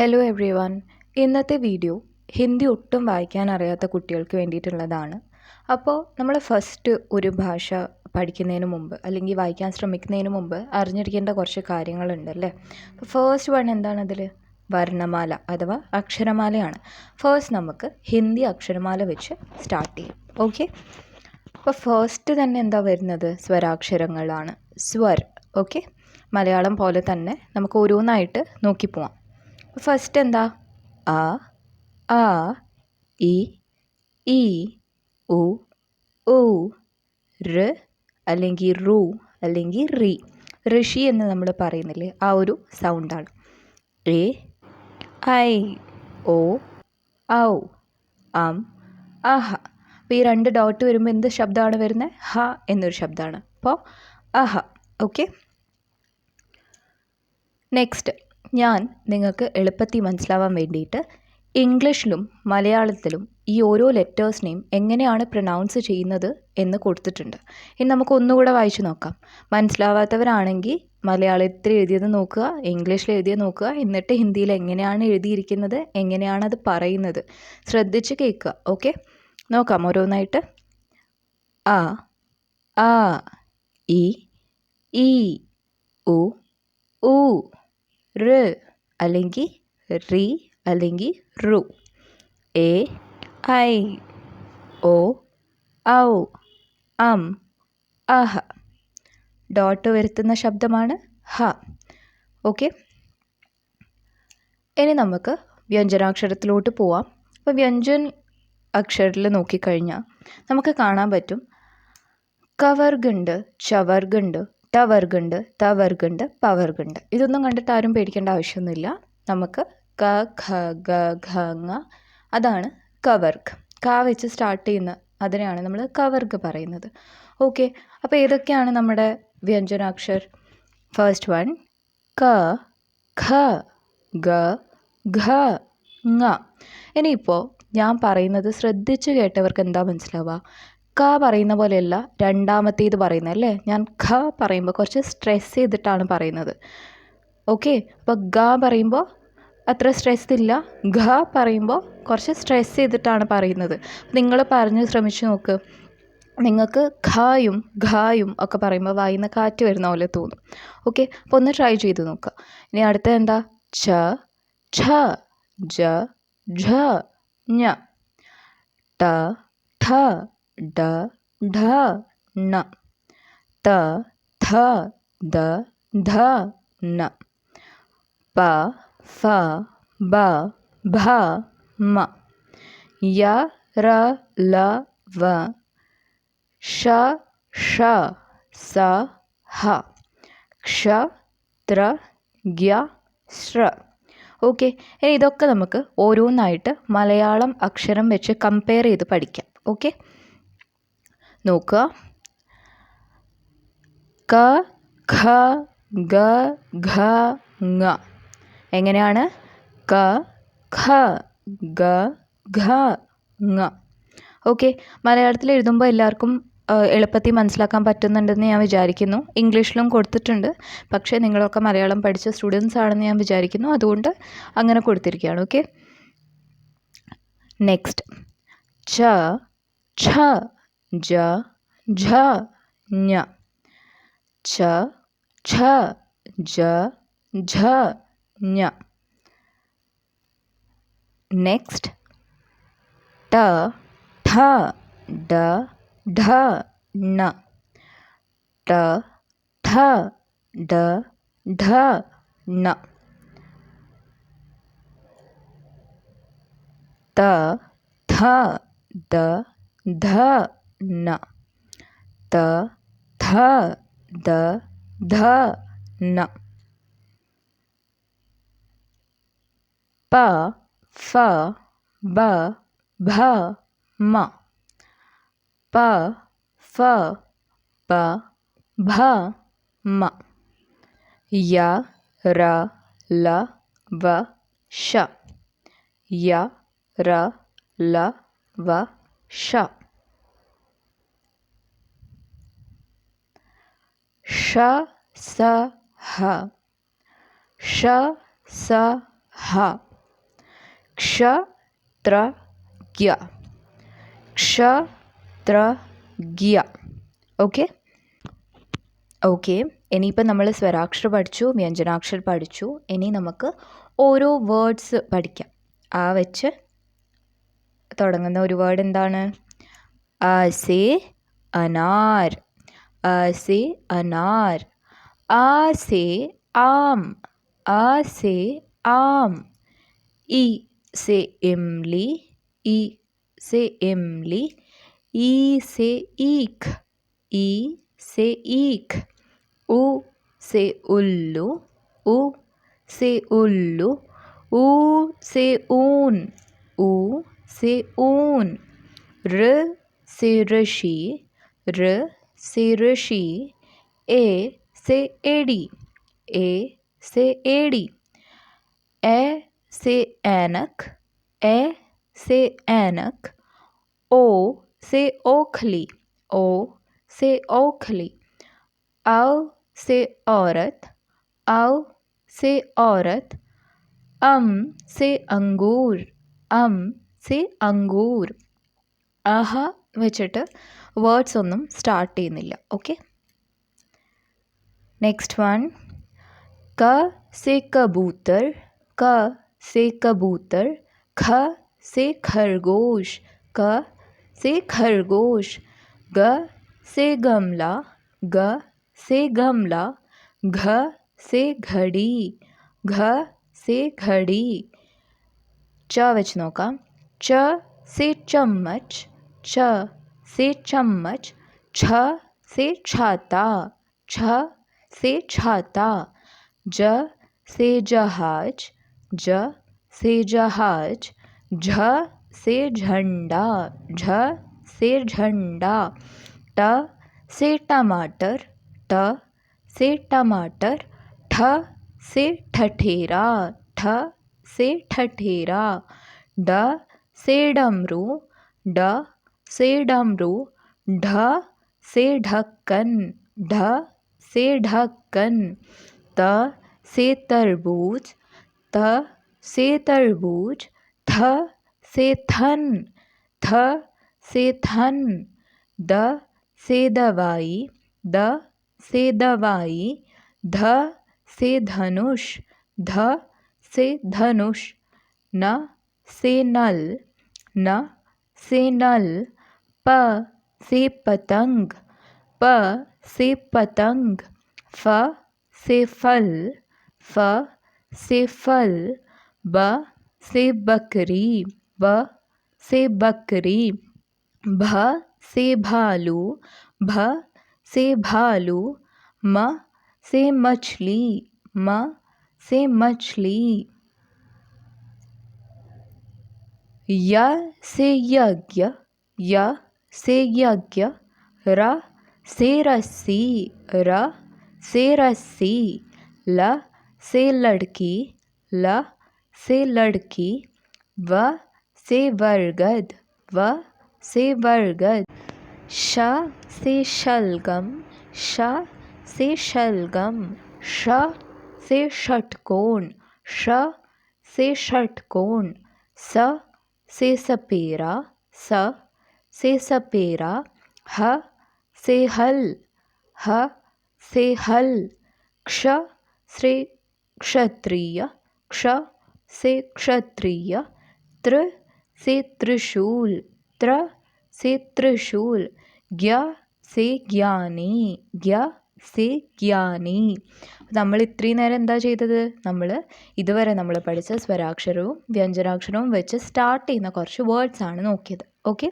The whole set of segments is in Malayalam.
Hello every one. ഇന്നത്തെ വീഡിയോ ഹിന്ദി ഒട്ടും വായിക്കാൻ അറിയാത്ത കുട്ടികൾക്ക് വേണ്ടിയിട്ടുള്ളതാണ്. അപ്പോൾ നമ്മൾ ഫസ്റ്റ് ഒരു ഭാഷ പഠിക്കുന്നതിന് മുമ്പ് അല്ലെങ്കിൽ വായിക്കാൻ ശ്രമിക്കുന്നതിന് മുമ്പ് അറിഞ്ഞിരിക്കേണ്ട കുറച്ച് കാര്യങ്ങളുണ്ടല്ലേ. അപ്പോൾ ഫസ്റ്റ് വൺ എന്താണതിൽ? വർണ്ണമാല അഥവാ അക്ഷരമാലയാണ്. ഫസ്റ്റ് നമുക്ക് ഹിന്ദി അക്ഷരമാല വെച്ച് സ്റ്റാർട്ട് ചെയ്യാം. ഓക്കെ, അപ്പോൾ ഫസ്റ്റ് തന്നെ എന്താ വരുന്നത്? സ്വരാക്ഷരങ്ങളാണ്. സ്വർ. ഓക്കെ, മലയാളം പോലെ തന്നെ നമുക്ക് ഓരോന്നായിട്ട് നോക്കിപ്പോവാം. ഫസ്റ്റ് എന്താ? അ, ആ, ഇ, ഈ, ഉ, ഊ, ഋ അല്ലെങ്കിൽ റു അല്ലെങ്കിൽ റി. ഋഷി എന്ന് നമ്മൾ പറയുന്നില്ലേ, ആ ഒരു സൗണ്ടാണ്. എ, ഐ, ഓ, ഔ, അം, അഹ. അപ്പോൾ ഈ രണ്ട് ഡോട്ട് വരുമ്പോൾ എന്ത് ശബ്ദമാണ് വരുന്നത്? ഹ എന്നൊരു ശബ്ദമാണ്. അപ്പോൾ അഹ. ഓക്കെ, നെക്സ്റ്റ് ഞാൻ നിങ്ങൾക്ക് എളുപ്പത്തിൽ മനസ്സിലാവാൻ വേണ്ടിയിട്ട് ഇംഗ്ലീഷിലും മലയാളത്തിലും ഈ ഓരോ ലെറ്റേഴ്സിനെയും എങ്ങനെയാണ് പ്രൊനൗൺസ് ചെയ്യുന്നത് എന്ന് കൊടുത്തിട്ടുണ്ട്. ഇനി നമുക്ക് ഒന്നുകൂടെ വായിച്ചു നോക്കാം. മനസ്സിലാവാത്തവരാണെങ്കിൽ മലയാളത്തിൽ എഴുതിയത് നോക്കുക, ഇംഗ്ലീഷിൽ എഴുതിയത് നോക്കുക, എന്നിട്ട് ഹിന്ദിയിൽ എങ്ങനെയാണ് എഴുതിയിരിക്കുന്നത്, എങ്ങനെയാണത് പറയുന്നത് ശ്രദ്ധിച്ച് കേൾക്കുക. ഓക്കെ, നോക്കാം ഓരോന്നായിട്ട്. അ, ആ, ഇ, ഈ, ഉ, ഊ, ഋ അല്ലെങ്കിൽ റി അല്ലെങ്കിൽ റു. എ, ഐ, ഓ, ഔ, അം, അഹ. ഡോട്ട് വരുത്തുന്ന ശബ്ദമാണ് ഹ. ഓക്കെ, ഇനി നമുക്ക് വ്യഞ്ജനാക്ഷരത്തിലോട്ട് പോവാം. അപ്പോൾ വ്യഞ്ജൻ അക്ഷരത്തിൽ നോക്കിക്കഴിഞ്ഞാൽ നമുക്ക് കാണാൻ പറ്റും കവർഗുണ്ട്, ചവർഗുണ്ട്, ടവർഗുണ്ട്, തവർഗുണ്ട്, പവർഗുണ്ട്. ഇതൊന്നും കണ്ടിട്ട് ആരും പേടിക്കേണ്ട ആവശ്യമൊന്നുമില്ല. നമുക്ക് ക, ഖ, ഗ, ഘ, ങ അതാണ് കവർഗ്. ക വെച്ച് സ്റ്റാർട്ട് ചെയ്യുന്ന അതിനെയാണ് നമ്മൾ കവർഗ് പറയുന്നത്. ഓക്കെ, അപ്പോൾ ഏതൊക്കെയാണ് നമ്മുടെ വ്യഞ്ജനാക്ഷർ? ഫസ്റ്റ് വൺ ക, ഖ, ഗ, ഘ, ങ. ഇനിയിപ്പോൾ ഞാൻ പറയുന്നത് ശ്രദ്ധിച്ച് കേട്ടവർക്ക് എന്താ മനസ്സിലാവുക? ക പറയുന്ന പോലെയല്ല രണ്ടാമത്തേത് പറയുന്നത് അല്ലേ. ഞാൻ ഖ പറയുമ്പോൾ കുറച്ച് സ്ട്രെസ് ചെയ്തിട്ടാണ് പറയുന്നത്. ഓക്കെ, അപ്പോൾ ഗ പറയുമ്പോൾ അത്ര സ്ട്രെസ് ഇല്ല, ഘ പറയുമ്പോൾ കുറച്ച് സ്ട്രെസ് ചെയ്തിട്ടാണ് പറയുന്നത്. നിങ്ങൾ പറഞ്ഞ് ശ്രമിച്ച് നോക്ക്. നിങ്ങൾക്ക് ഖായും ഘായും ഒക്കെ പറയുമ്പോൾ വായിന്ന് കാറ്റ് വരുന്ന പോലെ തോന്നും. ഓക്കെ, അപ്പോൾ ഒന്ന് ട്രൈ ചെയ്ത് നോക്കുക. ഇനി അടുത്ത എന്താ? ഛ, ഛ, ജ, ഝ, ഞ, ട, ഠ, ഡ, ഢ, ണ, ത, ഥ, ദ, ധ, ന, പ, ഫ, ബ, ഭ, മ, യ, ര, ല, വ, ഷ, ഷ, സ, ഹ, ക്ഷ, ത്ര, ഗ്യ, ശ്ര. ഓക്കെ, ഇനി ഇതൊക്കെ നമുക്ക് ഓരോന്നായിട്ട് മലയാളം അക്ഷരം വെച്ച് കമ്പയർ ചെയ്ത് പഠിക്കാം. ഓക്കെ, നോക്കുക. ക, ഖ, ഗ, ഘ, ങ. എങ്ങനെയാണ്? ക, ഖ, ഗ, ഘ, ങ. ഓക്കെ, മലയാളത്തിൽ എഴുതുമ്പോൾ എല്ലാവർക്കും എളുപ്പത്തിൽ മനസ്സിലാക്കാൻ പറ്റുന്നുണ്ടെന്ന് ഞാൻ വിചാരിക്കുന്നു. ഇംഗ്ലീഷിലും കൊടുത്തിട്ടുണ്ട്, പക്ഷേ നിങ്ങളൊക്കെ മലയാളം പഠിച്ച സ്റ്റുഡൻസ് ആണെന്ന് ഞാൻ വിചാരിക്കുന്നു, അതുകൊണ്ട് അങ്ങനെ കൊടുത്തിരിക്കുകയാണ്. ഓക്കെ, നെക്സ്റ്റ് ഛ, ഛ, ജ, ഝ, ഞ, ഛ, ഛ, ജ, ഝ, ഞ. നെക്സ്റ്റ് ട, ഠ, ഡ, ഢ, ണ, ട, ഠ, ഡ, ഢ, ണ, ത, ഥ, ദ, ധ, ന, ത, ഥ, ദ, ധ, ന, പ, ഫ, ബ, ഭ, മ, പ, ഫ, ബ, ഭ, മ, യ, ര, ല, വ, ഷ, യ, ര, ല, വ, ഷ, ഷ, സ, ഹ, ഷ, സ, ഹ, ക്ഷത്രജ്ഞ, ക്ഷത്രജ്ഞ. ഓക്കെ ഓക്കെ ഇനിയിപ്പോൾ നമ്മൾ സ്വരാക്ഷരം പഠിച്ചു, വ്യഞ്ജനാക്ഷരം പഠിച്ചു. ഇനി നമുക്ക് ഓരോ വേർഡ്സ് പഠിക്കാം. ആ വെച്ച് തുടങ്ങുന്ന ഒരു വേർഡ് എന്താണ്? അ സേ അനാർ, അ സേ അനാർ. ആ സേ ആം, ആ സേ ആം. ഇ സേ ഇംലി, ഇ സേ ഇംലി. ഈ സേ ഈഖ്, ഈ സേ ഈഖ്. ഉ സേ ഉല്ലു, ഉ സേ ഉല്ലു. ഊ സേ ഊൻ, ഊ സേ ഊൻ. ഋ സേ ഋഷി, ഋ സേ ഋഷി. എ സേ एड़ी, ए से एड़ी. ए से ऐनक, ए से ऐनक. ओ से ओखली, ओ से ओखली. औ से औरत, औ से औरत. से अंगूर, से अंगूर. ആഹ വെച്ചിട്ട് വേർഡ്സ് ഒന്നും സ്റ്റാർട്ട് ചെയ്യുന്നില്ല. Okay next one. क से कबूतर, क से कबूतर. ख से खरगोश, क से खरगोश. ग से गमला, ग से गमला. घ से घड़ी, घ से घड़ी. च വെച്ച് നോക്കാം. च से चम्मच, च से चम्मच. छ से छाता, छ से छाता. ज से जहाज, ज से जहाज. झ से झंडा, झ से झंडा. ट से टमाटर, ट से टमाटर. ठ से ठठेरा, ठ से ठठेरा. ड से डमरू, ड से डमरू. ढ से ढक्कन, ढ से ढक्कन. त से तरबूज, त से तरबूज. थ से थन, थ से थन. द से दवाई, द से दवाई. ध से धनुष, ध से धनुष. न से नल, न से नल. प से पतंग, प से पतंग. फ से फल, फ से फल. ब से बकरी, ब से बकरी. भ से भालू, भ से भालू. म से मछली, म से मछली. य से यज्ञ, य से यज्ञ. र से रस्सी, र से रस्सी. ल से लड़की, ल से लड़की. व से बरगद, व से बरगद. श से शलगम, श से शलगम. ष से षटकोण, ष से षटकोण. स से सपेरा, स से सपेरा. ह से हल, ह से हल. क्ष से क्षत्रिय, क्ष से क्षत्रिय. त्र से त्रिशूल, त्र से त्रिशूल. ज्ञ से ज्ञानी, ज्ञ से ज्ञानी. നമ്മൾ ഇത്രയും നേരം എന്താ ചെയ്തത്? ഇതുവരെ നമ്മൾ പഠിച്ച സ്വരാക്ഷരവും വ്യഞ്ജനാക്ഷരവും വെച്ച് സ്റ്റാർട്ട് ചെയ്യുന്ന കുറച്ച് വേർഡ്സ് ആണ് നോക്കിയത്. ഓക്കെ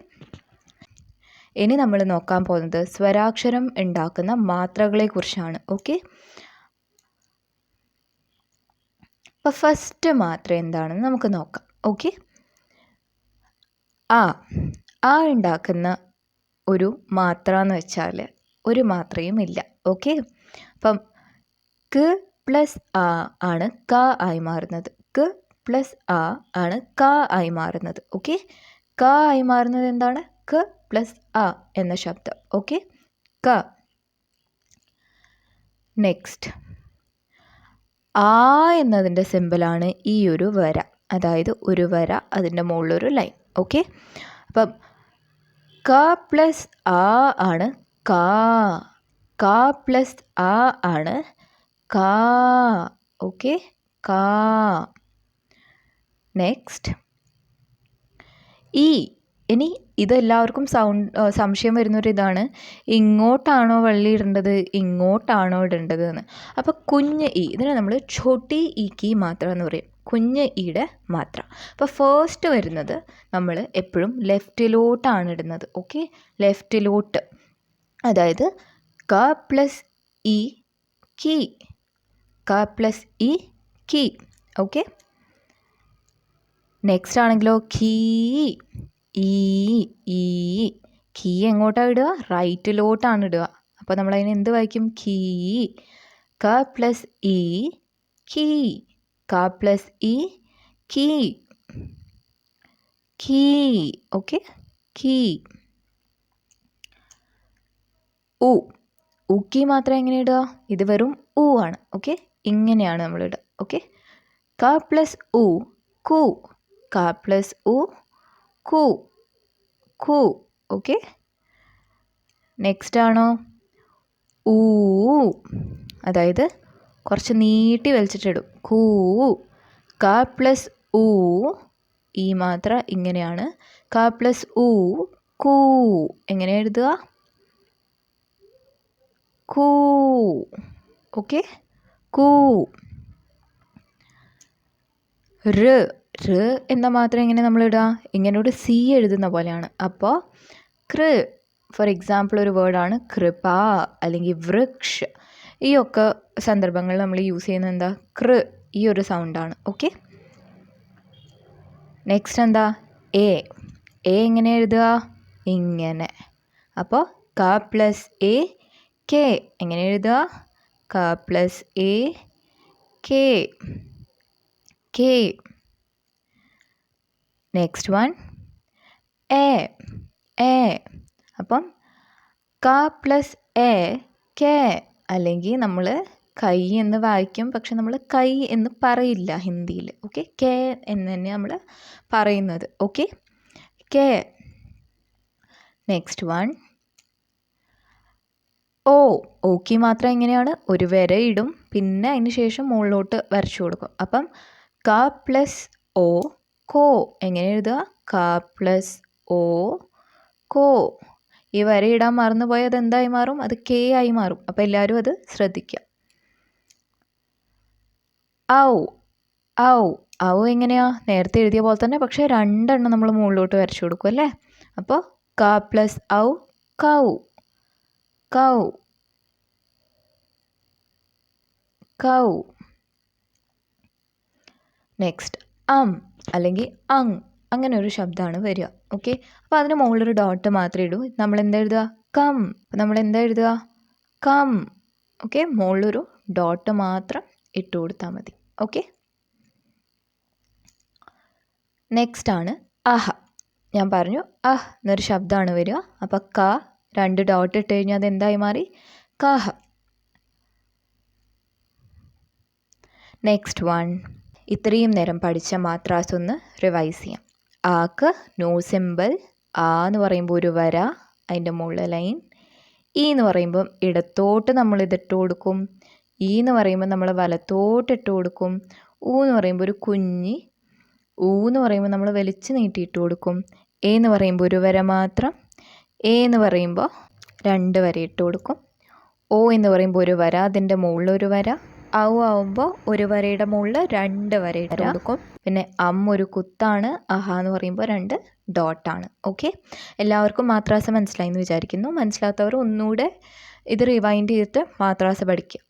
ഇനി നമ്മൾ നോക്കാൻ പോകുന്നത് സ്വരാക്ഷരം ഉണ്ടാക്കുന്ന മാത്രകളെ കുറിച്ചാണ്. ഓക്കെ അപ്പോൾ ഫസ്റ്റ് മാത്രം എന്താണെന്ന് നമുക്ക് നോക്കാം. ഓക്കെ ആ ഉണ്ടാക്കുന്ന ഒരു മാത്ര എന്ന് വെച്ചാൽ ഒരു മാത്രയും ഇല്ല. ഓക്കെ അപ്പം ക പ്ലസ് ആ ആണ് ക ആയി മാറുന്നത്. ക പ്ലസ് ആ ആണ് ക ആയി മാറുന്നത്. ഓക്കെ ക ആയി മാറുന്നത് എന്താണ്? ക പ്ലസ് ആ എന്ന ശബ്ദം. ഓക്കെ ക. നെക്സ്റ്റ് ആ എന്നതിൻ്റെ സിമ്പിളാണ് ഈ ഒരു വര. അതായത് ഒരു വര, അതിൻ്റെ മുകളിലൊരു ലൈൻ. ഓക്കെ, അപ്പം ക പ്ലസ് ആ ആണ് കാ, ക പ്ലസ് ആ ആണ് കാ. ഓക്കെ, കാ. നെക്സ്റ്റ് ഈ. ഇനി ഇതെല്ലാവർക്കും സംശയം വരുന്നൊരു ഇതാണ്, ഇങ്ങോട്ടാണോ വള്ളി ഇടേണ്ടത് ഇങ്ങോട്ടാണോ ഇടേണ്ടത് എന്ന്. അപ്പോൾ കുഞ്ഞ് ഇ, ഇതിനെ നമ്മൾ ഛോട്ടി ഇ കി മാത്ര എന്ന് പറയും, കുഞ്ഞ് ഇയുടെ മാത്ര. അപ്പോൾ ഫസ്റ്റ് വരുന്നത് നമ്മൾ എപ്പോഴും ലെഫ്റ്റിലോട്ടാണ് ഇടുന്നത്. ഓക്കെ, ലെഫ്റ്റിലോട്ട്, അതായത് ക പ്ലസ് ഇ കി, ക പ്ലസ് ഇ കി. ഓക്കെ, നെക്സ്റ്റ് ആണെങ്കിലോ ഖീ, ഈ ഈ, കീ എങ്ങോട്ടാണ് ഇടുക, റൈറ്റിലോട്ടാണ് ഇടുക. അപ്പോൾ നമ്മളതിന് എന്ത് വായിക്കും, ഖീ. ക പ്ലസ് ഇ കീ, ക പ്ലസ് ഇ കീ, കീ. ഓക്കെ, കീ. ഉ, ഉക്കി മാത്രം എങ്ങനെ ഇടുക, ഇത് വെറും ഉ ആണ്. ഓക്കെ, ഇങ്ങനെയാണ് നമ്മൾ ഇടുക. ഓക്കെ, ക പ്ലസ് ഉ കു, ക പ്ലസ് ഉ കു, കു. ഓക്കെ, നെക്സ്റ്റ് ആണോ ഊ, അതായത് കുറച്ച് നീട്ടി വലിച്ചിട്ടിടും, കൂ. ക പ്ലസ് ഉ, ഈ മാത്ര ഇങ്ങനെയാണ്, ക പ്ലസ് ഉ കൂ. എങ്ങനെ എഴുതുക, കൂ. ഓക്കെ, കൂ. റ്, റ് എന്ന മാത്രം എങ്ങനെ നമ്മൾ ഇടുക, ഇങ്ങനോട് സി എഴുതുന്ന പോലെയാണ്. അപ്പോൾ കൃ, ഫോർ എക്സാമ്പിൾ ഒരു വേർഡാണ് കൃപ അല്ലെങ്കിൽ വൃക്ഷ. ഈ ഒക്കെ സന്ദർഭങ്ങളിൽ നമ്മൾ യൂസ് ചെയ്യുന്നത് എന്താ, കൃ, ഈ ഒരു സൗണ്ടാണ്. ഓക്കെ, നെക്സ്റ്റ് എന്താ എ, എ എങ്ങനെ എഴുതുക, ഇങ്ങനെ. അപ്പോൾ ക പ്ലസ് എ കെ, എങ്ങനെ എഴുതുക, ക plus A K, K. Next one A, A. അപ്പം ക പ്ലസ് എ കെ, അല്ലെങ്കിൽ നമ്മൾ കൈ എന്ന് വായിക്കും, പക്ഷെ നമ്മൾ കൈ എന്ന് പറയില്ല ഹിന്ദിയിൽ. ഓക്കെ, കെ എന്ന് തന്നെ നമ്മൾ പറയുന്നത്. Okay, K. നെക്സ്റ്റ് വൺ ഓ, ഓക്കി മാത്രം എങ്ങനെയാണ്, ഒരു വര ഇടും, പിന്നെ അതിന് ശേഷം മുകളിലോട്ട് വരച്ചു കൊടുക്കും. അപ്പം ക പ്ലസ് ഓ കോ, എങ്ങനെ എഴുതുക, ക പ്ലസ് ഓ കോ. ഈ വര ഇടാൻ മറന്നു പോയാൽ അത് എന്തായി മാറും, അത് കെ ആയി മാറും. അപ്പോൾ എല്ലാവരും അത് ശ്രദ്ധിക്കുക. ഔ, ഔ, ഔ എങ്ങനെയാ, നേരത്തെ എഴുതിയ പോലെ തന്നെ, പക്ഷേ രണ്ടെണ്ണം നമ്മൾ മുകളിലോട്ട് വരച്ചു കൊടുക്കും അല്ലേ. അപ്പോൾ ക പ്ലസ് ഔ കൗ, കൗ, കൗ. നെക്സ്റ്റ് അല്ലെങ്കിൽ അങ്, അങ്ങനെ ഒരു ശബ്ദമാണ് വരിക. ഓക്കെ, അപ്പോൾ അതിന് മുകളിലൊരു ഡോട്ട് മാത്രമേ ഇടൂ. നമ്മൾ എന്താ എഴുതുക, കം. അപ്പോൾ നമ്മൾ എന്താ എഴുതുക, കം. ഓക്കെ, മുകളിലൊരു ഡോട്ട് മാത്രം ഇട്ട് കൊടുത്താൽ മതി. ഓക്കെ, നെക്സ്റ്റ് ആണ് അഹ. ഞാൻ പറഞ്ഞു എന്നൊരു ശബ്ദമാണ് വരിക. അപ്പോൾ ക, രണ്ട് ഡോട്ട് ഇട്ട് കഴിഞ്ഞാൽ അത് എന്തായി മാറി, കഹ. നെക്സ്റ്റ് വൺ, ഇത്രയും നേരം പഠിച്ച മാത്രാസ് ഒന്ന് റിവൈസ് ചെയ്യാം. ആക്ക് നോ സിമ്പിൾ, ആ എന്ന് പറയുമ്പോൾ ഒരു വര, അതിൻ്റെ മുകളിൽ ലൈൻ. ഈ എന്ന് പറയുമ്പം ഇടത്തോട്ട് നമ്മൾ ഇതിട്ട് കൊടുക്കും, ഈ എന്ന് പറയുമ്പോൾ നമ്മൾ വലത്തോട്ട് ഇട്ട് കൊടുക്കും. ഊ എന്ന് പറയുമ്പോൾ ഒരു കുഞ്ഞി, ഊ എന്ന് പറയുമ്പോൾ നമ്മൾ വലിച്ച് നീട്ടിയിട്ട് കൊടുക്കും. എ എന്ന് പറയുമ്പോൾ ഒരു വര മാത്രം, എ എന്ന് പറയുമ്പോൾ രണ്ട് വര ഇട്ട് കൊടുക്കും. ഓ എന്ന് പറയുമ്പോൾ ഒരു വര, അതിൻ്റെ മുകളിൽ ഒരു വര. ഔ ആവുമ്പോൾ ഒരു വരയുടെ മുകളിൽ രണ്ട് വര ഇട്ട് കൊടുക്കും. പിന്നെ ഒരു കുത്താണ്, അഹ എന്ന് പറയുമ്പോൾ രണ്ട് ഡോട്ടാണ്. ഓക്കെ, എല്ലാവർക്കും മാത്രാസ മനസ്സിലായി എന്ന് വിചാരിക്കുന്നു. മനസ്സിലാത്തവർ ഒന്നുകൂടെ ഇത് റിവൈൻഡ് ചെയ്തിട്ട് മാത്രാസ പഠിക്കുക.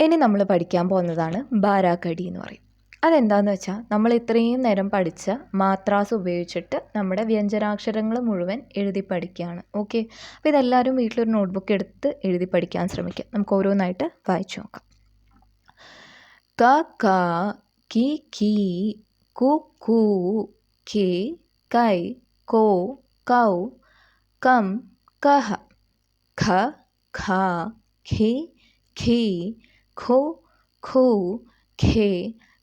ഇനി നമ്മൾ പഠിക്കാൻ പോകുന്നതാണ് ബാരാക്കടി എന്ന് പറയും. അതെന്താണെന്ന് വെച്ചാൽ നമ്മൾ ഇത്രയും നേരം പഠിച്ച മാത്രാസ് ഉപയോഗിച്ചിട്ട് നമ്മുടെ വ്യഞ്ജനാക്ഷരങ്ങൾ മുഴുവൻ എഴുതി പഠിക്കുകയാണ്. ഓക്കെ, അപ്പോൾ ഇതെല്ലാവരും വീട്ടിലൊരു നോട്ട്ബുക്ക് എടുത്ത് എഴുതി പഠിക്കാൻ ശ്രമിക്കുക. നമുക്ക് ഓരോന്നായിട്ട് വായിച്ചു നോക്കാം. ക ക, കി കി, കു കു, കി കൈ, കോ കൗ, കം കഹ, ഖ ഖ, ഖി ഖി, ഖു ഖു, ಖೇ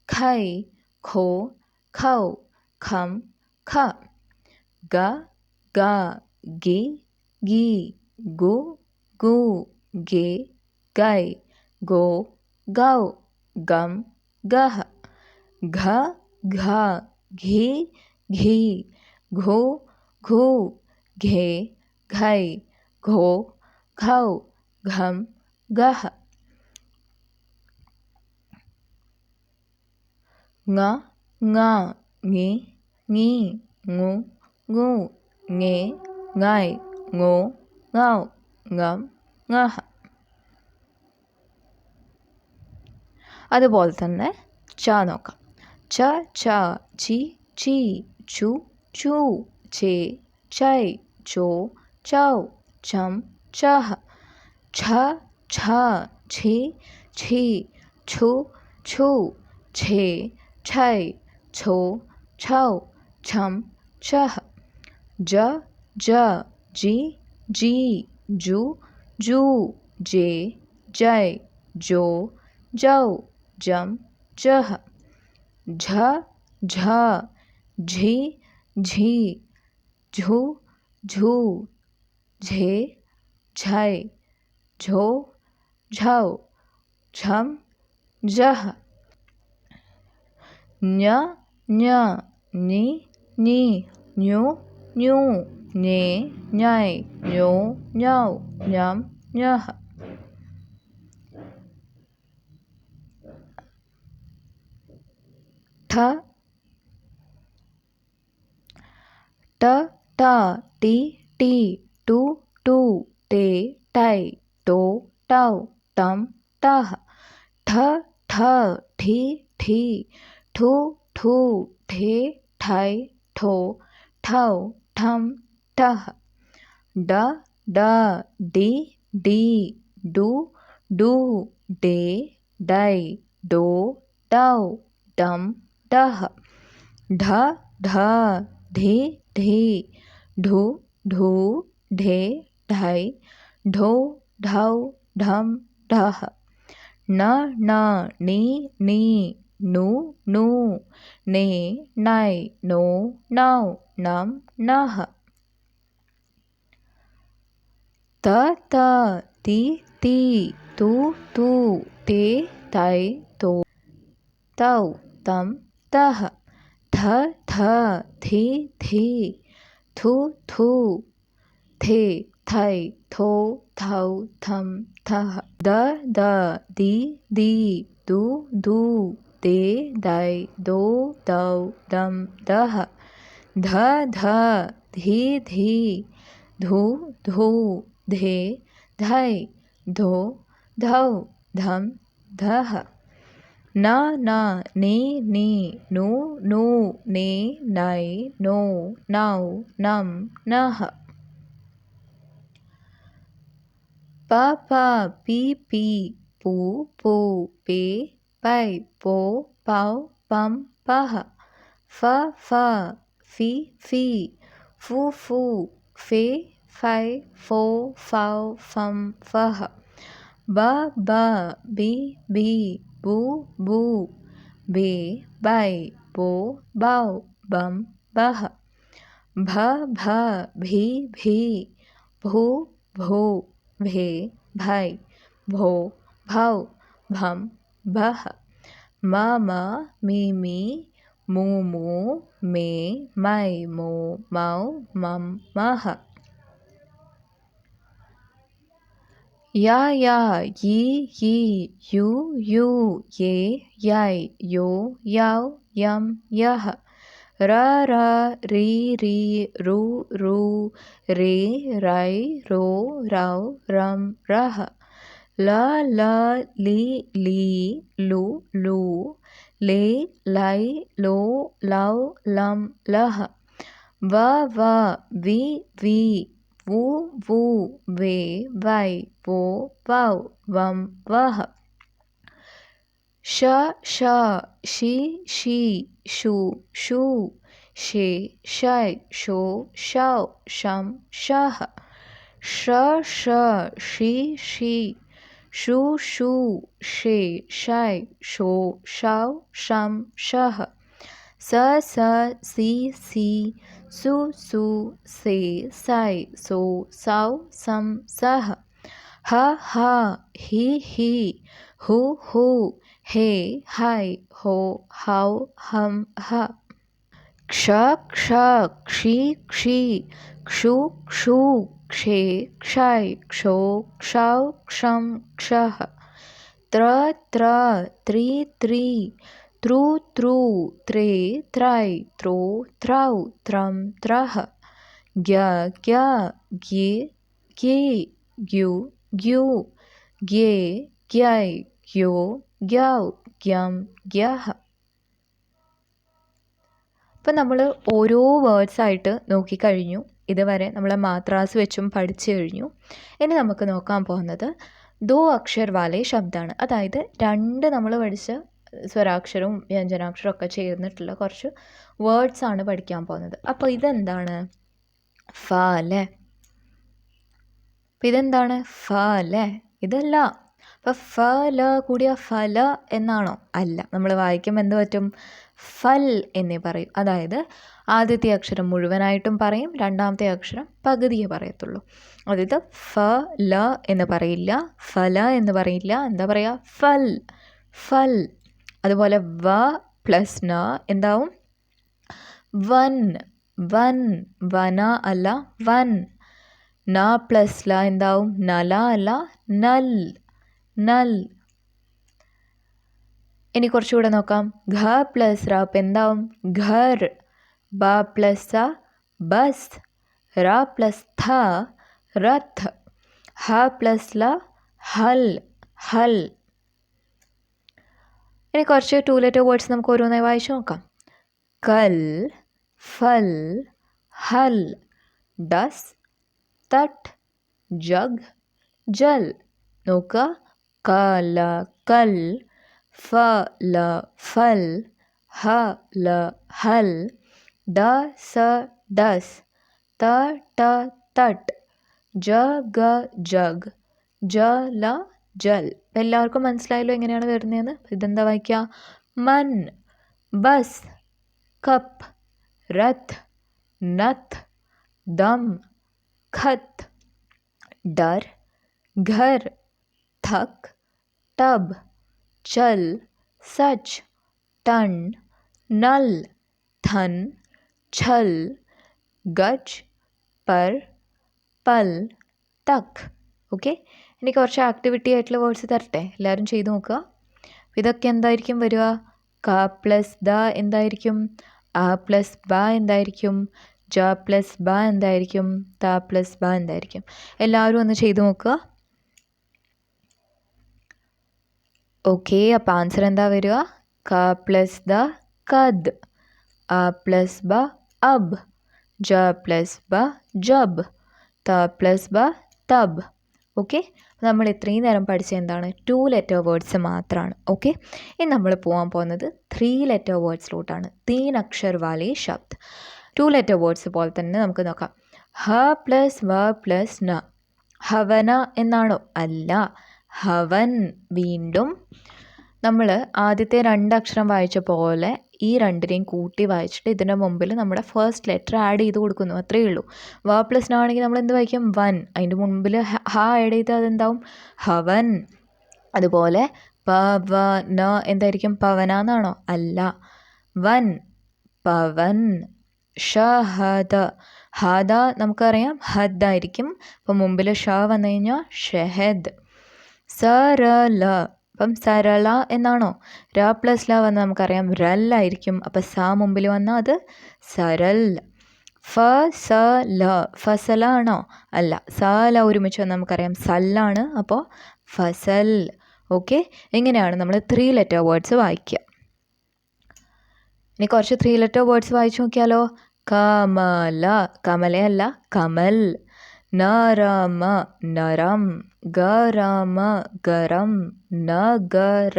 ಖೈ ಖೋ ಖೌ ಖಂ ಖ ಗ ಗ ಗಿ ಗಿ ಗು ಗು ಗೆ ಗೈ ಗೋ ಗೌ ಗಂ ಗಹ ಘ ಘ ಘಿ ಘಿ ಘೋ ಘೂ ಘೆ ಘೈ ಘೋ ಘೌ ಘಂ ಗಹ ङ ङ ङಿ ङಿ ङು ങ്ങു ങ്ങെ ങ്ങൈ ങ്ങോ ങ്ങൗ ങ്ങം ങ്ങഹ. അതുപോലെ തന്നെ ച നോക്കാം. ച ച ചി ചി ചു ചു ചേ ചൈ ചോ ചൗ ചം ചഹ ഛ ഛ ഛി ഛി ഛു ഛു ഛേ ഛൈ ഛോ ഛൗ ഛം ഛഹ ജ ജ ജി ജി ജു ജു ജേ ജൈ ജോ ജൗ ജം ജഹ ಝ ಝ ಝಿ ಝಿ ಝು ಝು ಝೇ ಝೈ ಝೋ ಝೌ ಝಂ ಝಹ ಞ ಞ ಞಿ ಞಿ ಞು ಞೂ ಞೇ ಞೈ ಞೋ ಞೌ ಞಂ ಞಹ ಠ ಟ ಟ ಟಿ ಟಿ ಟು ಟು ಟೇ ಟೈ ಟೋ ಟೌ ಟಂ ಟಹ ಠ ಠ ಠಿ ಠಿ ಠು ಠು ಠೇ ಠೈ ಠೋ ಠೌ ಠಂ ಠಹ ಡ ಡ ಡಿ ಡಿ ಡು ಡು ಡೇ ಡೈ ಡೋ ಡೌ ಡಂ ಡಹ ಢ ಢ ಧಿ ಧಿ ಢು ಢೂ ಢೇ ಢೈ ಢೋ ಢೌ ಢಂ ಢಹ ಣ ಣ ಣಿ ಣೀ ನು ನೂ ನೇ ನೈ ನೋ ನೌ ನಂ ನಹ ತ ತ ತಿ ತಿ ತು ತು ತೇ ತೈ ತೋ ತೌ ತಂ ತಹ ಥ ಥ ಥಿ ಥಿ ಥು ಥು ಥೇ ಥೈ ಥೋ ಥೌ ಥಂ ಥಹ ದ ದ ದಿ ದಿ ದು ದು ದೇ ದೈ ದೋ ದೌ ದಂ ದಹ ಧ ಧ ಧಿ ಧಿ ಧು ಧೂ ಧೇ ಧೈ ಧೋ ಧೌ ಧಂ ಧಹ ನ ನ ನಿ ನಿ ನು ನೂ ನೇ ನೈ ನೋ ನೌ ನಂ ನಹ ಪ ಪ ಪಿ ಪಿ ಪೂ ಪೂ ಪೇ ಪೈ ಪೋ ಪೌ ಪಂ ಪಹ ಫ ಫ ಫಿ ಫಿ ಫು ಫೂ ಫೇ ಫೈ ಫೋ ಫೌ ಫಂ ಫಹ ಬ ಬ ಬಿ ಬಿ ಬೂ ಬೂ ಬೇ ಬೈ ಬೋ ಬೌ ಬಂ ಬಹ ಭ ಭ ಭಿ ಭಿ ಭೂ ಭೂ ಭೇ ಭೈ ಭೋ ಭೌ ಭಂ ಬಹ ಮ ಮ ಮಿ ಮಿ ಮೂ ಮೂ ಮೇ ಮೈ ಮೋ ಮೌ ಮಂ ಮಹ ಯ ಯ ಯಿ ಯೀ ಯು ಯೂ ಯೇ ಯೈ ಯೋ ಯೌ ಯಂ ಯಹ ರ ರ ರಿ ರಿ ರು ರೂ ರೇ ರೈ ರೋ ರೌ ರಂ ರಹ ಲ ಲ ಲಿ ಲೀ ಲು ಲೂ ಲೇ ಲೈ ಲೋ ಲೌ ಲಂ ಲಹ ವ ವ ವಿ ವಿ ವು ವು ವೇ ವೈ ವೋ ವೌ ವಂ ವಹ ಶ ಶ ಶಿ ಶಿ ಶು ಶೂ ಶೇ ಶೈ ಶೋ ಶೌ ಶಂ ಶಹ ಶ ಶ ಶಿ ಶಿ ഷു ഷൂ ഷേ ഷൈ ഷോ ഷൗ ഷം ഷഹ സ സ സി സി സു സു സേ സൈ സോ സൗ സം സഹ ഹ ഹ ഹി ഹി ഹു ഹു ഹേ ഹൈ ഹോ ഹൗ ഹം ഹ ക്ഷ ക്ഷ ക്ഷി ക്ഷി ക്ഷു ക്ഷു ക്ഷേ ക്ഷൈ ക്ഷോ ക്ഷൗ ക്ഷം ക്ഷഃ ത്ര ത്ര ത്രി ത്രീ ത്രൂ ത്രൂ ത്രേ ത്രൈ ത്രോ ത്രൗ ത്രം ത്രഃ ഗ്യ ഗ്യ ഗ്യേ ഗ്യേ ഗ്യു ഗ്യൂ ഗ്യേ ഗ്യൈ ഗ്യോ ഗ്യൗ ഗ്യം ഗ്യഃ. ഇപ്പം നമ്മൾ ഓരോ വേർഡ്സായിട്ട് നോക്കിക്കഴിഞ്ഞു. ഇതുവരെ നമ്മൾ മാത്രാസ് വെച്ചും പഠിച്ചു കഴിഞ്ഞു. ഇനി നമുക്ക് നോക്കാൻ പോകുന്നത് ദോ അക്ഷർ വാലെ ശബ്ദമാണ്. അതായത് രണ്ട് നമ്മൾ പഠിച്ച സ്വരാക്ഷരവും വ്യഞ്ജനാക്ഷരവും ഒക്കെ ചേർന്നിട്ടുള്ള കുറച്ച് വേർഡ്സാണ് പഠിക്കാൻ പോകുന്നത്. അപ്പോൾ ഇതെന്താണ്? ഫ അല്ലേ? അപ്പം ഇതെന്താണ്? ഫ അല്ലേ? ഇതല്ല. അപ്പം ഫ ല കൂടിയ ഫല എന്നാണോ? അല്ല. നമ്മൾ വായിക്കുമ്പോൾ എന്ത് പറ്റും? ഫൽ എന്നേ പറയും. അതായത് ആദ്യത്തെ അക്ഷരം മുഴുവനായിട്ടും പറയും, രണ്ടാമത്തെ അക്ഷരം പകുതിയെ പറയത്തുള്ളൂ. അതായത് ഫ ല എന്ന് പറയില്ല, ഫല എന്ന് പറയില്ല. എന്താ പറയുക? ഫൽ, ഫൽ. അതുപോലെ വ പ്ലസ് ന എന്താവും? വൻ, വൻ. വന അല്ല, വൻ. ന പ്ലസ് ല എന്താവും? നല അല്ല, നൽ, നൽ. ഇനി കുറച്ചുകൂടെ നോക്കാം. ഘ പ്ലസ് റ അപ്പം എന്താവും? ഘർ. ബ പ്ലസ് സ ബസ്. റ പ്ലസ് ഥ റഥ്. ഹ പ്ലസ് ല ഹൽ, ഹൽ. ഇനി കുറച്ച് 2 ലെറ്റർ വേർഡ്സ് നമുക്ക് ഓരോന്നായി വായിച്ചു നോക്കാം. കൽ, ഫൽ, ഹൽ, ഡസ്, തട്ട്, ജഗ്, ജൽ. നോക്കുക. കല കൽ, ഫ ല ഫൽ, ഹ ല ഹൽ, ഡ സ ഡസ്, ത ട തട്ട്, ജ ഗ ജഗ്, ജ ല ജൽ. എല്ലാവർക്കും മനസ്സിലായല്ലോ എങ്ങനെയാണ് വരുന്നതെന്ന്. ഇതെന്താ വായിക്കുക? മൻ, ബസ്, കപ്പ്, രഥ്, നത്ത്, ദം, ഖത്ത്, ഡർ, ഘർ, थक, टब, चल, सच, टन, नल, थन, छल, गज, पर, पल, तक. ഓക്കെ. ഇനി കുറച്ച് ആക്ടിവിറ്റി ആയിട്ടുള്ള വേർഡ്സ് തരട്ടെ, എല്ലാവരും ചെയ്ത് നോക്കുക. ഇതൊക്കെ എന്തായിരിക്കും വരിക? ക പ്ലസ് ദ എന്തായിരിക്കും? ആ പ്ലസ് ബ എന്തായിരിക്കും? ജ പ്ലസ് ബ എന്തായിരിക്കും? ത പ്ലസ് ബ എന്തായിരിക്കും? എല്ലാവരും ഒന്ന് ചെയ്ത് നോക്കുക. ഓക്കെ. അപ്പോൾ ആൻസർ എന്താ വരിക? ക പ്ലസ് ദ കദ്, ആ പ്ലസ് ബ അബ്, ജ പ്ലസ് ബ ജബ്, ത പ്ലസ് ബ തബ്. ഓക്കെ. നമ്മൾ ഇത്രയും നേരം പഠിച്ച എന്താണ്? 2 ലെറ്റർ വേർഡ്സ് മാത്രമാണ്. ഓക്കെ. ഇനി നമ്മൾ പോകാൻ പോകുന്നത് 3 ലെറ്റർ വേർഡ്സിലോട്ടാണ്. 3 അക്ഷർ വാലെ ശബ്ദ്. 2 ലെറ്റർ വേർഡ്സ് പോലെ തന്നെ നമുക്ക് നോക്കാം. ഹ പ്ലസ് വ പ്ലസ് ന. ഹവന എന്നാണോ? അല്ല, ഹവൻ. വീണ്ടും നമ്മൾ ആദ്യത്തെ 2 അക്ഷരം വായിച്ച പോലെ ഈ രണ്ടിനെയും കൂട്ടി വായിച്ചിട്ട് ഇതിൻ്റെ മുമ്പിൽ നമ്മുടെ ഫസ്റ്റ് ലെറ്റർ ആഡ് ചെയ്ത് കൊടുക്കുന്നു, അത്രയേ ഉള്ളൂ. വ പ്ലസ് ന ആണെങ്കിൽ നമ്മൾ എന്ത് വായിക്കും? വൻ. അതിൻ്റെ മുമ്പിൽ ഹ ആഡ് ചെയ്താൽ അതെന്താവും? ഹവൻ. അതുപോലെ പ വ ന എന്തായിരിക്കും? പവന എന്നാണോ? അല്ല, വൻ, പവൻ. ഷഹദ. ഹദ നമുക്കറിയാം ഹദായിരിക്കും. അപ്പം മുമ്പിൽ ഷ വന്നു കഴിഞ്ഞാൽ ഷഹദ്. സരല. അപ്പം സരള എന്നാണോ? ര പ്ലസ് ല വന്നാൽ നമുക്കറിയാം രല്ലായിരിക്കും. അപ്പം സ മുമ്പിൽ വന്നാൽ അത് സരൽ. ഫ സ ല. ഫസല ആണോ? അല്ല, സ ല ഒരുമിച്ച് വന്നാൽ നമുക്കറിയാം സല്ലാണ്. അപ്പോൾ ഫസൽ. ഓക്കെ. ഇങ്ങനെയാണ് നമ്മൾ 3 ലെറ്റർ വേർഡ്സ് വായിക്കുക. ഇനി കുറച്ച് 3 ലെറ്റർ വേർഡ്സ് വായിച്ചു നോക്കിയാലോ. കമല. കമലയല്ല, കമൽ. നരമ, നരം. ഗരമ, ഗരം. നഗര.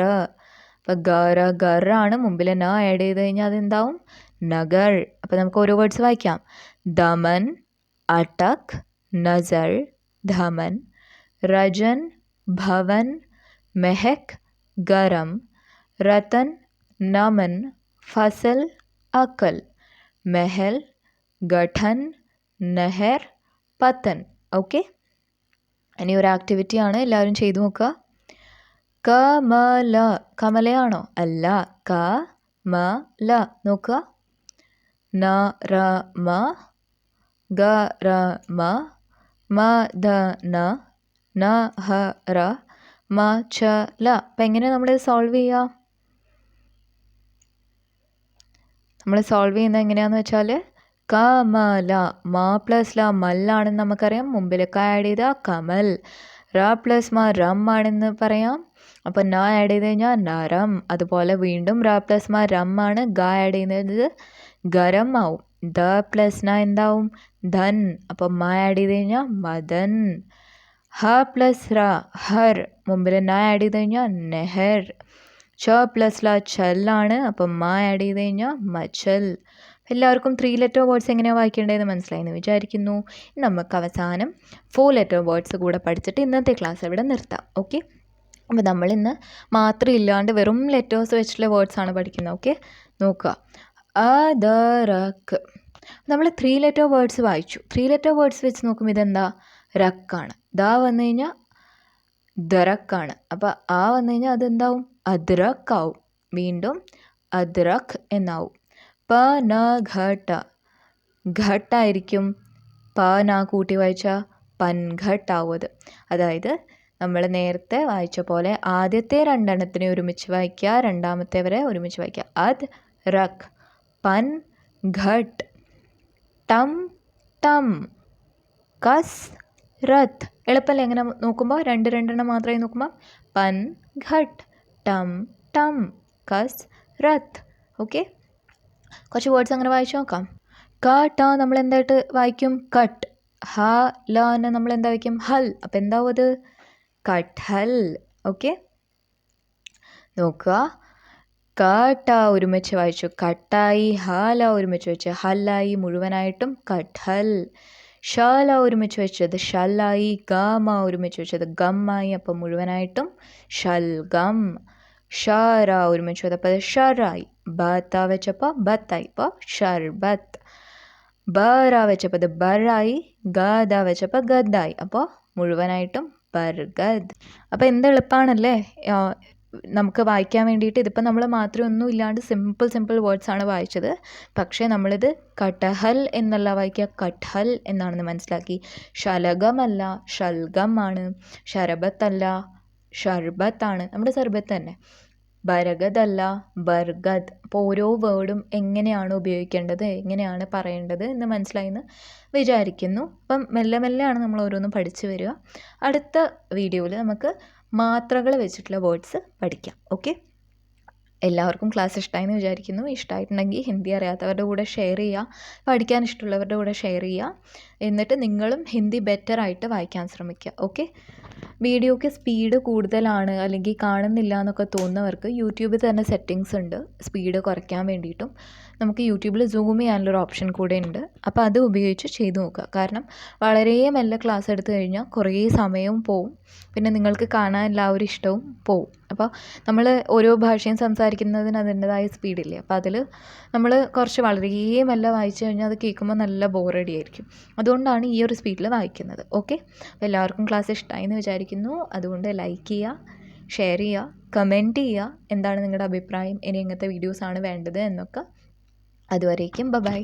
അപ്പം ഗര ഗറാണ്. മുമ്പിൽ ന ആഡ് ചെയ്ത് കഴിഞ്ഞാൽ അതെന്താവും? നഗർ. അപ്പം നമുക്ക് ഓരോ വേർഡ്സ് വായിക്കാം. ദമൻ, അടക്, നസർ, ധമൻ, രജൻ, भवन, महक, गरम, रतन, नमन, फसल, अकल, महल, गठन, नहर, പതൻ. ഓക്കെ, ഇനി ഒരു ആക്ടിവിറ്റിയാണ്, എല്ലാവരും ചെയ്തു നോക്കുക. കമല, കമലയാണോ? അല്ല, കമല നോക്കുക. നരമ, ഗരമ, മദന, നഹര, മചല. അപ്പം എങ്ങനെയാണ് നമ്മളിത് സോൾവ് ചെയ്യുക? നമ്മൾ സോൾവ് ചെയ്യുന്നത് എങ്ങനെയാണെന്ന് വെച്ചാൽ കമല, മാ പ്ലസ് ല മല്ലാണെന്ന് നമുക്കറിയാം, മുമ്പിൽ ക ആഡ് ചെയ്താൽ കമൽ. റ പ്ലസ് മ രം ആണെന്ന് പറയാം, അപ്പം ന ആഡ് ചെയ്ത് കഴിഞ്ഞാൽ നരം. അതുപോലെ വീണ്ടും റ പ്ലസ് മ രം ആണ്, ഗ ആഡ് ചെയ്യുന്നത് ഗരം ആവും. ദ പ്ലസ് ന എന്താവും? ധൻ. അപ്പം മ ആഡ് ചെയ്ത് കഴിഞ്ഞാൽ മദൻ. ഹ പ്ലസ് റ ഹർ, മുമ്പിൽ ന ആഡ് ചെയ്ത് കഴിഞ്ഞാൽ നെഹർ. ച പ്ലസ് ല ചല്ലാണ്, അപ്പം മ ആഡ് ചെയ്ത് കഴിഞ്ഞാൽ മച്ചൽ. എല്ലാവർക്കും 3 ലെറ്റർ വേർഡ്സ് എങ്ങനെയാണ് വായിക്കേണ്ടതെന്ന് മനസ്സിലായെന്ന് വിചാരിക്കുന്നു. നമുക്ക് അവസാനം 4 ലെറ്റർ വേർഡ്സ് കൂടെ പഠിച്ചിട്ട് ഇന്നത്തെ ക്ലാസ് ഇവിടെ നിർത്താം. ഓക്കെ, അപ്പോൾ നമ്മളിന്ന് മാത്രം ഇല്ലാണ്ട് വെറും ലെറ്റേഴ്സ് വെച്ചിട്ടുള്ള വേർഡ്സാണ് പഠിക്കുന്നത്. ഓക്കെ, നോക്കുക. അദറക്ക്, നമ്മൾ 3 ലെറ്റർ വേർഡ്സ് വായിച്ചു. 3 ലെറ്റർ വേർഡ്സ് വെച്ച് നോക്കുമ്പോൾ ഇതെന്താ? റക്കാണ്. ദ വന്നു കഴിഞ്ഞാൽ ദറക്കാണ്. അപ്പോൾ ആ വന്നു കഴിഞ്ഞാൽ അതെന്താവും? അദ്രക്കാവും. വീണ്ടും അദ്രക്ക് എന്നാവും. പ ന ഘട്ട, ഘട്ടായിരിക്കും. പ ന കൂട്ടി വായിച്ചാൽ പൻഘട്ടാവും അത്. അതായത് നമ്മൾ നേരത്തെ വായിച്ച പോലെ ആദ്യത്തെ 2 എണ്ണത്തിനെ ഒരുമിച്ച് വായിക്കുക, രണ്ടാമത്തെ വരെ ഒരുമിച്ച് വായിക്കുക. അദ് റക്, പൻ ഘട്ട്, ടം ടം, കസ് റത്ത്. എളുപ്പമല്ലേ എങ്ങനെ നോക്കുമ്പോൾ? 2 മാത്രമേ നോക്കുമ്പോൾ പൻ ഘട്ട്, ടം ടം, കസ് റത്ത്. ഓക്കെ, കുറച്ച് വേർഡ്സ് അങ്ങനെ വായിച്ചു നോക്കാം. ക ട നമ്മൾ എന്തായിട്ട് വായിക്കും? കട്ട്. ഹ ല നെ നമ്മൾ എന്താ വായിക്കും? ഹൽ. അപ്പം എന്താവും അത്? കട്ട്ഹൽ. ഓക്കെ, നോക്കുക. ക ട ഒരുമിച്ച് വായിച്ചു, കട്ടായി. ഹ ല ഒരുമിച്ച് വെച്ച് ഹല്ലായി, മുഴുവനായിട്ടും കട്ട്ഹൽ. ഷ ല ഒരുമിച്ച് വെച്ചത് ഷല്ലായി. ഗ മ ഒരുമിച്ച് വെച്ചത് ഗമ്മായി, അപ്പം മുഴുവനായിട്ടും ഷൽഗം. ഷറ ഒരുമിച്ച് വെച്ചപ്പോൾ ഷറായി. ബത്ത വെച്ചപ്പോൾ ബത്തായി, ഇപ്പോൾ ഷർബത്ത്. ബറ വെച്ചപ്പോൾ അത് ബറായി. ഗദ വെച്ചപ്പോൾ ഗദ്ദായി, അപ്പോൾ മുഴുവനായിട്ടും ബർഗദ്. അപ്പോൾ എന്ത് എളുപ്പമാണല്ലേ നമുക്ക് വായിക്കാൻ വേണ്ടിയിട്ട്. ഇതിപ്പോൾ നമ്മൾ മാത്രമേ ഒന്നും ഇല്ലാണ്ട് സിമ്പിൾ വേർഡ്സാണ് വായിച്ചത്. പക്ഷേ നമ്മളിത് കട്ടഹൽ എന്നല്ല വായിക്കുക, കട്ട്ഹൽ എന്നാണെന്ന് മനസ്സിലാക്കി. ശലഗമല്ല, ഷൽഗം ആണ്. ഷരബത്തല്ല, ഷർബത്താണ്. നമ്മുടെ സർബത്ത് തന്നെ. ബരഗദല്ല, ബർഗദ്. അപ്പോൾ ഓരോ വേർഡും എങ്ങനെയാണ് ഉപയോഗിക്കേണ്ടത്, എങ്ങനെയാണ് പറയേണ്ടത് എന്ന് മനസ്സിലായെന്ന് വിചാരിക്കുന്നു. അപ്പം മെല്ലെ മെല്ലെയാണ് നമ്മൾ ഓരോന്നും പഠിച്ചു വരിക. അടുത്ത വീഡിയോയിൽ നമുക്ക് മാത്രകൾ വെച്ചിട്ടുള്ള വേർഡ്സ് പഠിക്കാം. ഓക്കെ, എല്ലാവർക്കും ക്ലാസ് ഇഷ്ടമായെന്ന് വിചാരിക്കുന്നു. ഇഷ്ടമായിട്ടുണ്ടെങ്കിൽ ഹിന്ദി അറിയാത്തവരുടെ കൂടെ ഷെയർ ചെയ്യുക, പഠിക്കാൻ ഇഷ്ടമുള്ളവരുടെ കൂടെ ഷെയർ ചെയ്യുക. എന്നിട്ട് നിങ്ങളും ഹിന്ദി ബെറ്ററായിട്ട് വായിക്കാൻ ശ്രമിക്കുക. ഓക്കെ, വീഡിയോയ്ക്ക് സ്പീഡ് കൂടുതലാണ് അല്ലെങ്കിൽ കാണുന്നില്ല എന്നൊക്കെ തോന്നുന്നവർക്ക് യൂട്യൂബിൽ തന്നെ സെറ്റിങ്സ് ഉണ്ട് സ്പീഡ് കുറയ്ക്കാൻ വേണ്ടിയിട്ടും. നമുക്ക് യൂട്യൂബിൽ സൂം ചെയ്യാനുള്ളൊരു ഓപ്ഷൻ കൂടെ ഉണ്ട്. അപ്പോൾ അത് ഉപയോഗിച്ച് ചെയ്ത് നോക്കുക. കാരണം വളരെ മെല്ലെ ക്ലാസ് എടുത്തു കഴിഞ്ഞാൽ കുറേ സമയവും പോവും, പിന്നെ നിങ്ങൾക്ക് കാണാൻ എല്ലാവരും ഇഷ്ടവും പോവും. അപ്പോൾ നമ്മൾ ഓരോ ഭാഷയും സംസാരിക്കുന്നതിന് അതിൻ്റെതായ സ്പീഡില്ലേ, അപ്പോൾ അതിൽ നമ്മൾ കുറച്ച് വളരെ മെല്ലെ വായിച്ചു കഴിഞ്ഞാൽ അത് കേൾക്കുമ്പോൾ നല്ല ബോറടി ആയിരിക്കും. അതുകൊണ്ടാണ് ഈ ഒരു സ്പീഡിൽ വായിക്കുന്നത്. ഓക്കെ, അപ്പോൾ എല്ലാവർക്കും ക്ലാസ് ഇഷ്ടമായി എന്ന് വിചാരിക്കുന്നു. അതുകൊണ്ട് ലൈക്ക് ചെയ്യുക, ഷെയർ ചെയ്യുക, കമൻറ്റ് ചെയ്യുക. എന്താണ് നിങ്ങളുടെ അഭിപ്രായം, ഇനി എങ്ങനത്തെ വീഡിയോസാണ് വേണ്ടത് എന്നൊക്കെ. അതുവരേക്കും ബൈ.